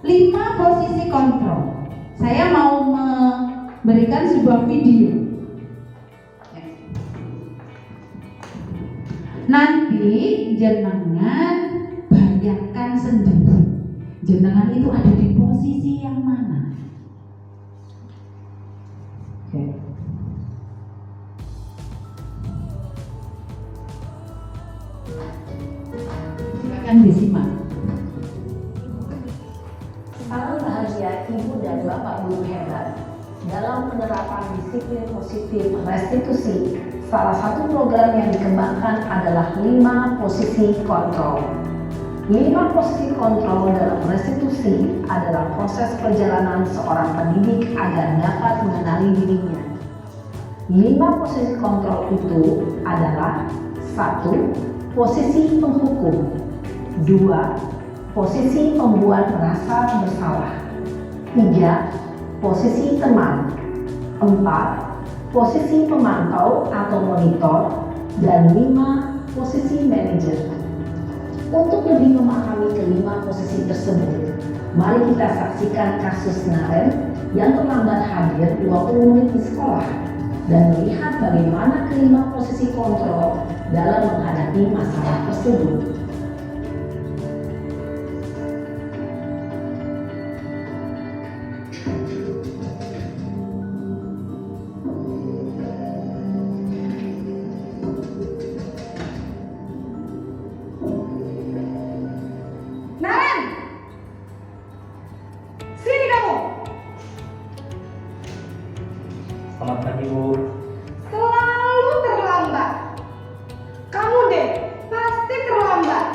Speaker 2: 5 posisi kontrol. Saya mau memberikan sebuah video. Nanti jenengan bayangkan sendiri, jenengan itu ada di posisi yang mana. Oke. Silakan disimak.
Speaker 7: Salam bahagia Ibu dan Bapak Guru hebat. Dalam penerapan disiplin positif restitusi, salah satu program yang dikembangkan adalah 5 posisi kontrol. 5 posisi kontrol dalam restitusi adalah proses perjalanan seorang pendidik agar dapat mengenali dirinya. 5 posisi kontrol itu adalah 1. Posisi penghukum, 2. Posisi pembuat merasa bersalah, 3. Posisi teman, 4. Posisi pemantau atau monitor, dan 5. Posisi manajer. Untuk lebih memahami kelima posisi tersebut, mari kita saksikan kasus Naren yang terlambat hadir 20 menit di sekolah dan melihat bagaimana kelima posisi kontrol dalam menghadapi masalah tersebut.
Speaker 2: Naren, sini kamu.
Speaker 8: Selamat pagi, Bu.
Speaker 2: Selalu terlambat. Kamu deh, pasti terlambat.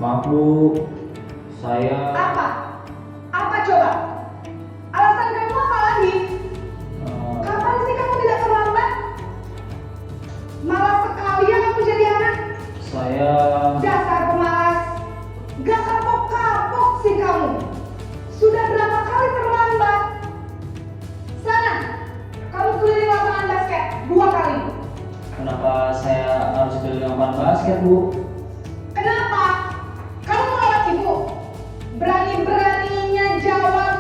Speaker 8: Maaf, Bu. Saya
Speaker 2: Apa? Apa coba? Alasan kamu apa lagi? Kapan sih kamu tidak terlambat? Malas sekali ya kamu jadi anak.
Speaker 8: saya
Speaker 2: Dasar pemalas. Gak kapok-kapok sih kamu. Sudah berapa kali terlambat? Sana, kamu keliling lapangan basket 2 kali.
Speaker 8: kenapa saya harus keliling lapangan basket, Bu?
Speaker 2: Kenapa? Kamu melawat ibu. Berani-beraninya jawab.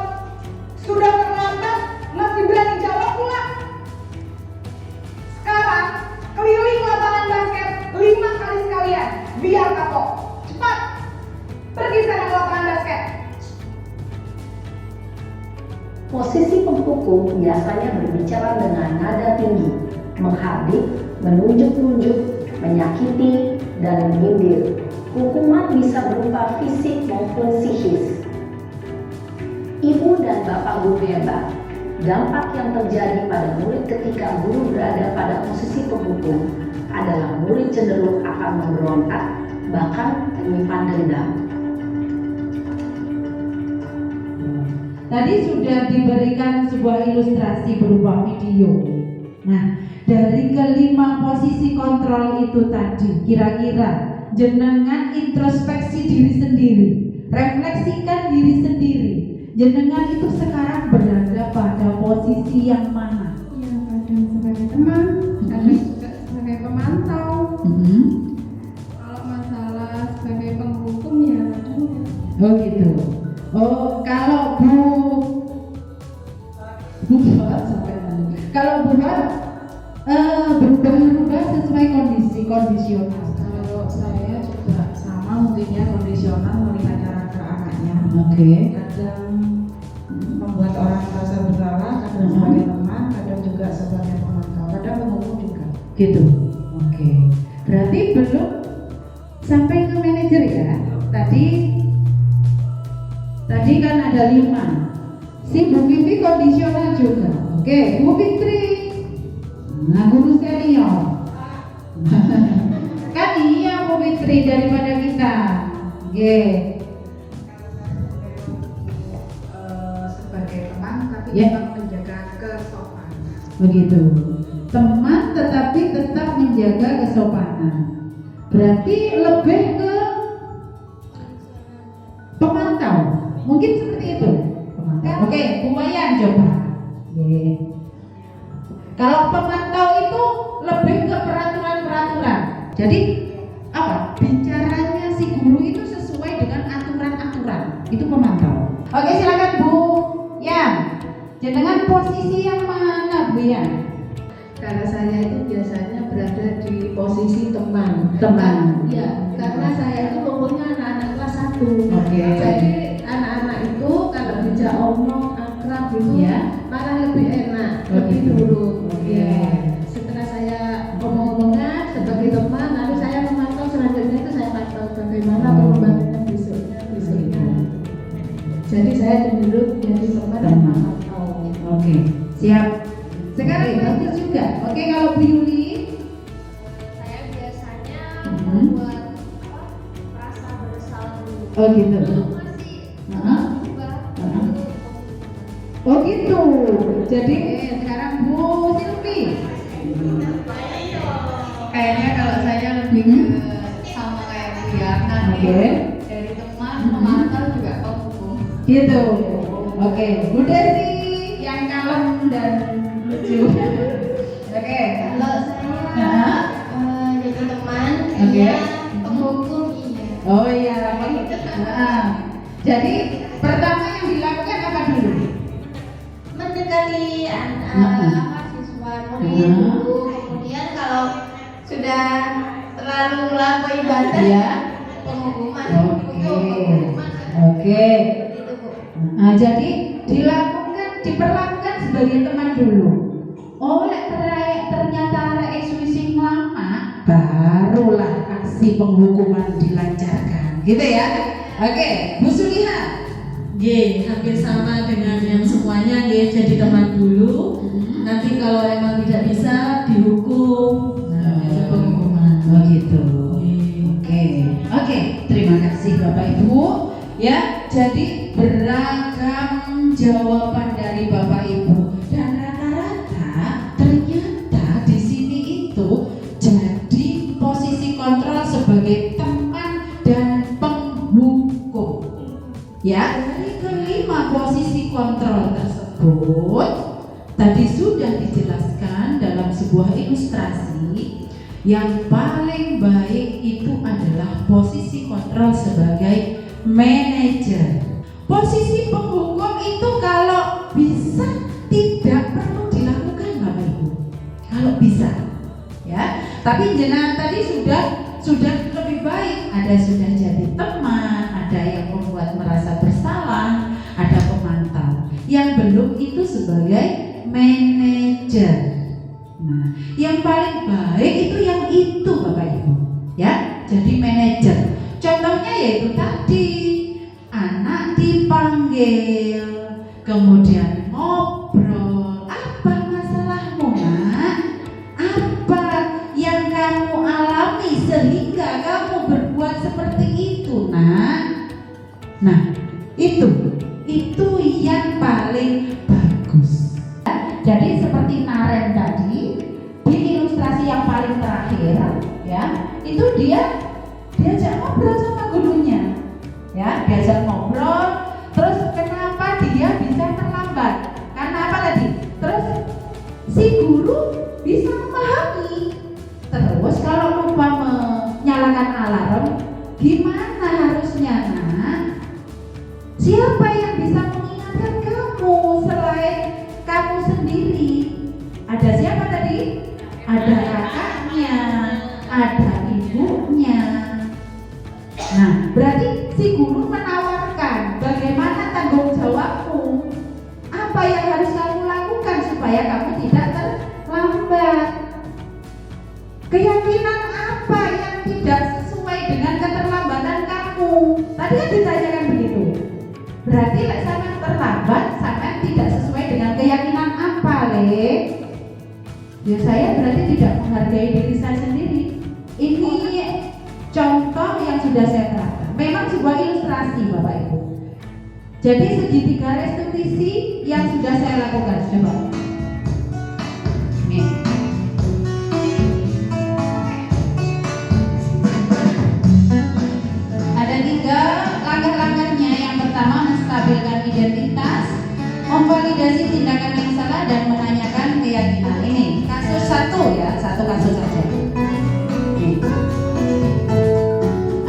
Speaker 2: Sudah terlambat, masih berani jawab pula. Sekarang, keliling lapangan basket 5 kali sekalian. Biar kapok. Cepat. Pergi sana ke lapangan basket.
Speaker 7: Posisi penghukum biasanya berbicara dengan nada tinggi, menghardik, menunjuk-nunjuk, menyakiti, dan menyindir. Hukuman bisa berupa fisik maupun psikis. Ibu dan Bapak guru hebat, dampak yang terjadi pada murid ketika guru berada pada posisi penghukum adalah murid cenderung akan memberontak, bahkan menyimpan dendam.
Speaker 2: Tadi sudah diberikan sebuah ilustrasi berupa video. Nah, dari kelima posisi kontrol itu tadi, kira-kira jenengan introspeksi diri sendiri, refleksikan diri sendiri. Jenengan itu sekarang berada pada posisi yang mana?
Speaker 5: Ya, kadang sebagai teman, kadang juga sebagai pemantau. Kalau masalah sebagai penghukum ya kadang ya.
Speaker 2: Oh gitu. Oh, kalau Bu Buat sampai mana? Kalau Buat berubah sesuai kondisi kondisional.
Speaker 6: Kalau saya juga sama, mungkinnya kondisional melihat karakter anaknya.
Speaker 2: Oke.
Speaker 6: Kadang membuat orang merasa bersalah, kadang sebagai teman, kadang juga sebagai pemantau, kadang menghukum juga.
Speaker 2: Gitu. Oke. Berarti belum sampai ke manajer ya. Tadi kan ada 5. Si Bu Fitri kondisional juga. Oke, Bu Fitri. Nah, guru senior. Kan iya Bu Fitri daripada kita. Oke.
Speaker 6: Sebagai teman, tapi
Speaker 2: Ya.
Speaker 6: tetap menjaga kesopanan.
Speaker 2: Begitu. Teman tetapi tetap menjaga kesopanan. Berarti lebih ke pemantau. Mungkin seperti itu. Pemantau. Oke, Bu Mayan coba. Oke. Kalau pemantau itu lebih ke peraturan-peraturan. Jadi apa? Bicaranya si guru itu sesuai dengan aturan-aturan. Itu pemantau. Oke, silakan Bu Yan. Jenengan posisi yang mana Bu Yan?
Speaker 6: Karena saya itu biasanya berada di posisi teman.
Speaker 2: Teman.
Speaker 6: Ya, karena saya itu pokoknya anak-anak kelas 1.
Speaker 2: Oke.
Speaker 6: Jadi anak-anak itu kalau diajak omong akrab gitu,
Speaker 2: Ya.
Speaker 6: malah lebih enak,
Speaker 2: Oh,
Speaker 6: lebih
Speaker 2: gitu.
Speaker 6: nurut.
Speaker 2: Oke.
Speaker 6: Ya. Setelah saya omong-omongan sebagai teman, lalu saya memantau selanjutnya itu saya pantau bagaimana perkembangannya besoknya. Jadi saya cenderung jadi teman dan memantau.
Speaker 2: Oke, siap. Sekarang bagus juga. Oke, kalau Bu Yuli,
Speaker 3: Saya biasanya
Speaker 2: Mhm.
Speaker 3: membuat rasa bersalah dulu.
Speaker 2: oh gitu.
Speaker 3: Masih
Speaker 2: Heeh.
Speaker 3: berubah.
Speaker 2: Heeh. Oh gitu. Jadi sekarang Bu Silvi.
Speaker 3: Kayaknya kalau saya lebih ke sama kayak Bu Yan, nanti
Speaker 2: Oke.
Speaker 3: dari teman pemantau juga penghukum.
Speaker 2: Gitu. Oke, Bu Desi yang kalem dan lucu. Oke.
Speaker 3: Kalau saya
Speaker 2: Heeh.
Speaker 3: jadi teman,
Speaker 2: Oke.
Speaker 3: iya, penghukum iya.
Speaker 2: Oh iya. Nah, jadi pertama yang dilakukan apa dulu?
Speaker 3: Mendekati siswa murid
Speaker 2: Mhm.
Speaker 3: dulu, kemudian kalau sudah terlalu melampaui batas
Speaker 2: Iya.
Speaker 3: penghukuman.
Speaker 2: Oke.
Speaker 3: Penghukuman.
Speaker 2: Oke.
Speaker 3: Seperti itu, Bu.
Speaker 2: Nah, jadi diperlakukan sebagai teman dulu. Oh, ternyata sing lama, barulah aksi penghukuman dilancarkan, gitu ya. Oke, Bu Suliha.
Speaker 9: G, hampir sama dengan yang semuanya G, jadi teman dulu. Nanti kalau emang tidak bisa dihukum, itu penghukuman.
Speaker 2: Oh gitu.
Speaker 9: Oke.
Speaker 2: Oke, terima kasih Bapak Ibu. Ya, jadi beragam jawaban dari Bapak Ibu dan rata-rata ternyata di sini itu jadi posisi kontrol sebagai teman dan penghukum. Ya, dari kelima posisi kontrol tersebut tadi sudah dijelaskan dalam sebuah ilustrasi. Yang paling baik itu adalah posisi kontrol sebagai manajer. Posisi penghukum itu kalau bisa tidak perlu dilakukan Bapak Ibu. Kalau bisa, ya. Tapi jenengan tadi sudah lebih baik. Ada sudah jadi teman, ada yang membuat merasa bersalah, ada pemantau. Yang belum itu sebagai manajer. Nah, yang paling baik itu yang itu Bapak Ibu, ya. Jadi manajer. Contohnya yaitu tadi anak dipanggil kemudian ngobrol. Apa masalahmu, nak? Apa yang kamu alami sehingga kamu berbuat seperti itu, nak? Nah, itu yang paling bagus. Jadi seperti Naren tadi di ilustrasi yang paling terakhir, ya, itu dia diajak ngobrol sama gurunya, ya, diajak ngobrol. Terus kenapa dia bisa terlambat? Karena apa tadi? Terus si guru bisa memahami. Terus kalau lupa menyalakan alarm, gimana harusnya, nak? Siapa yang bisa mengingatkan kamu selain kamu sendiri? Ada siapa tadi? Ada kakaknya, ada ibunya. Nah, berarti si guru menawarkan bagaimana tanggung jawabmu, apa yang harus kamu lakukan supaya kamu tidak terlambat. Keyakinan apa yang tidak sesuai dengan keterlambatan kamu? Tadi kan ditanyakan begitu. Berarti lek sampean terlambat, sampean tidak sesuai dengan keyakinan apa, Le? Ya saya berarti tidak menghargai diri saya sendiri. Ini contoh yang sudah saya terapkan. Memang sebuah ilustrasi, Bapak Ibu. Jadi segitiga restitusi yang sudah saya lakukan, coba. Nih. Ada 3 langkah-langkahnya. Yang pertama, menstabilkan identitas, memvalidasi tindakan yang salah, dan menanyakan keyakinan. Ini kasus 1 ya, 1 kasus saja. Nih.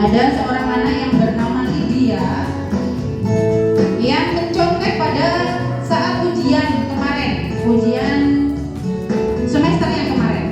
Speaker 2: Ada seorang anak yang bernama Lydia yang mencontek pada saat ujian kemarin, ujian semester yang kemarin.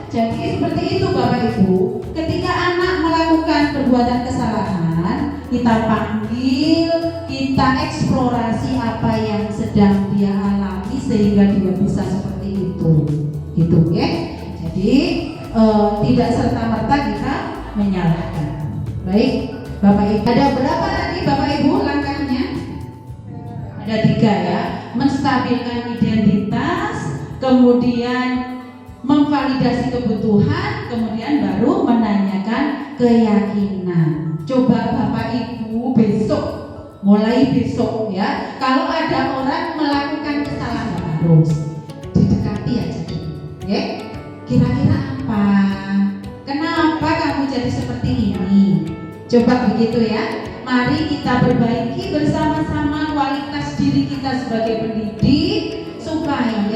Speaker 2: Jadi seperti itu Bapak Ibu, ketika anak melakukan perbuatan kesalahan, kita panggil, kita eksplorasi apa yang sedang dia alami sehingga dia bisa seperti itu, gitu ya. Jadi tidak serta-merta kita menyalahkan. Baik, Bapak Ibu. Ada berapa tadi Bapak Ibu langkahnya? Ada 3 ya. Menstabilkan identitas, kemudian memvalidasi kebutuhan, kemudian baru menanyakan keyakinan. Coba Bapak Ibu besok, mulai besok ya, kalau ada orang melakukan kesalahan harus didekati aja, ya. Kira-kira apa? Kenapa kamu jadi seperti ini? Coba begitu ya. Mari kita perbaiki bersama-sama kualitas diri kita sebagai pendidik supaya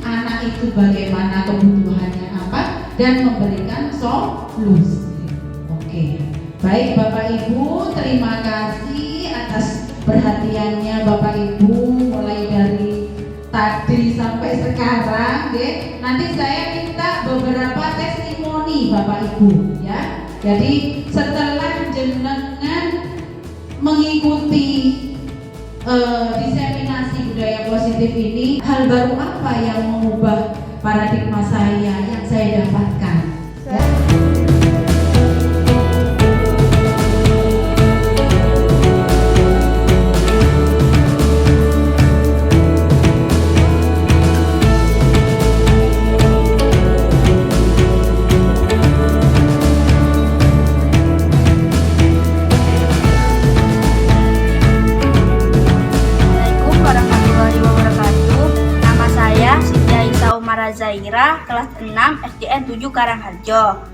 Speaker 2: anak itu bagaimana kebutuhannya apa dan memberikan solusi. Oke. Baik Bapak Ibu, terima kasih atas perhatiannya Bapak Ibu mulai dari tadi sampai sekarang, ya. Nanti saya minta beberapa testimoni Bapak Ibu ya. Jadi setelah jenengan mengikuti diseminasi budaya positif ini, hal baru apa yang mengubah paradigma saya yang saya dapatkan?
Speaker 10: Zaira, kelas 6 SDN 7 Karangharjo.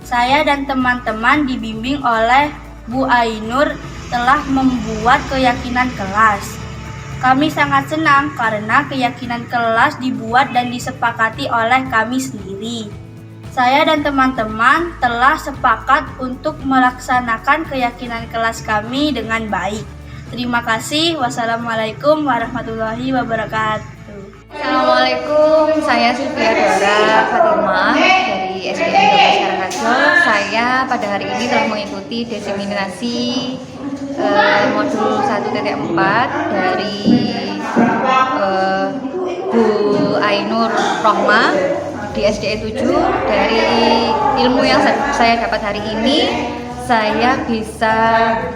Speaker 10: Saya dan teman-teman dibimbing oleh Bu Ainur telah membuat keyakinan kelas. Kami sangat senang karena keyakinan kelas dibuat dan disepakati oleh kami sendiri. Saya dan teman-teman telah sepakat untuk melaksanakan keyakinan kelas kami dengan baik. Terima kasih. Wassalamualaikum warahmatullahi wabarakatuh.
Speaker 3: Assalamualaikum, saya Sylvia Dora Fatimah dari SDN 12 Karangharjo. Saya pada hari ini telah mengikuti diseminasi modul 1.4 dari Bu Ainur Rohmah di SDN 7. Dari ilmu yang saya dapat hari ini, saya bisa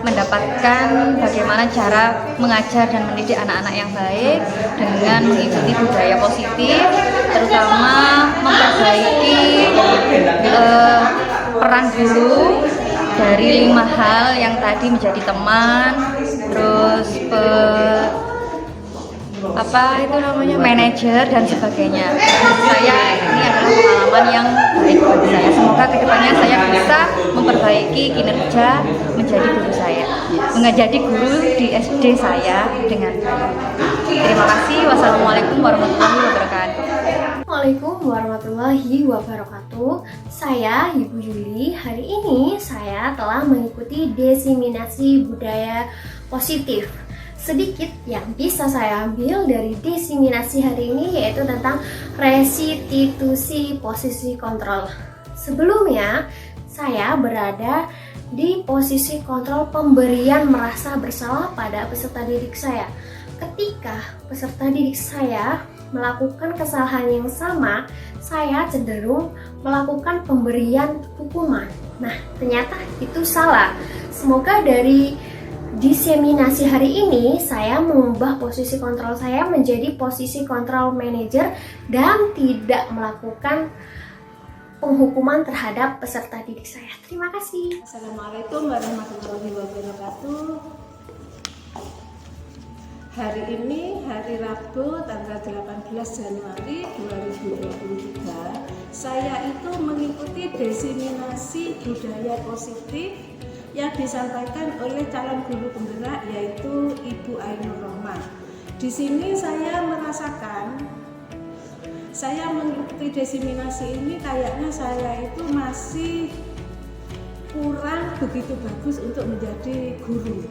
Speaker 3: mendapatkan bagaimana cara mengajar dan mendidik anak-anak yang baik dengan mengikuti budaya positif, terutama memperbaiki peran guru dari 5 hal yang tadi menjadi teman, terus manajer dan sebagainya. Ini adalah pengalaman yang baik bagi saya. Semoga kedepannya saya bisa memperbaiki kinerja menjadi guru di SD saya dengan baik. Terima kasih. Wassalamualaikum warahmatullahi wabarakatuh.
Speaker 11: Assalamualaikum warahmatullahi wabarakatuh. Saya Ibu Yuli. Hari ini saya telah mengikuti diseminasi budaya positif. Sedikit yang bisa saya ambil dari diseminasi hari ini yaitu tentang restitusi posisi kontrol. Sebelumnya, saya berada di posisi kontrol pemberian merasa bersalah pada peserta didik saya. Ketika peserta didik saya melakukan kesalahan yang sama, saya cenderung melakukan pemberian hukuman. Nah, ternyata itu salah. Semoga dari diseminasi hari ini saya mengubah posisi kontrol saya menjadi posisi kontrol manajer dan tidak melakukan penghukuman terhadap peserta didik saya. Terima kasih.
Speaker 6: Assalamualaikum warahmatullahi wabarakatuh. Hari ini hari Rabu tanggal 18 Januari 2023, saya itu mengikuti diseminasi budaya positif yang disampaikan oleh calon guru penggerak yaitu Ibu Ainur Rohmah. Di sini saya merasakan saya mengikuti diseminasi ini kayaknya saya itu masih kurang begitu bagus untuk menjadi guru.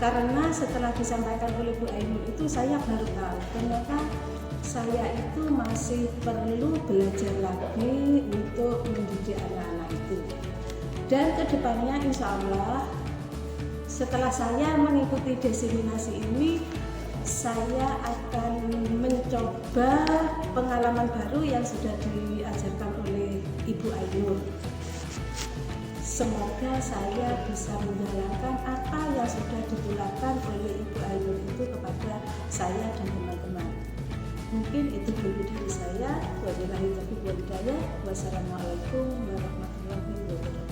Speaker 6: Karena setelah disampaikan oleh Bu Ainur itu saya baru tahu ternyata saya itu masih perlu belajar lagi untuk mendidik anak-anak itu. Dan kedepannya insya Allah setelah saya mengikuti diseminasi ini, saya akan mencoba pengalaman baru yang sudah diajarkan oleh Ibu Ainur. Semoga saya bisa menjalankan apa yang sudah ditularkan oleh Ibu Ainur itu kepada saya dan teman-teman. Mungkin itu dulu dari saya. Wabillahi taufiq wal hidayah. Wassalamualaikum warahmatullahi wabarakatuh.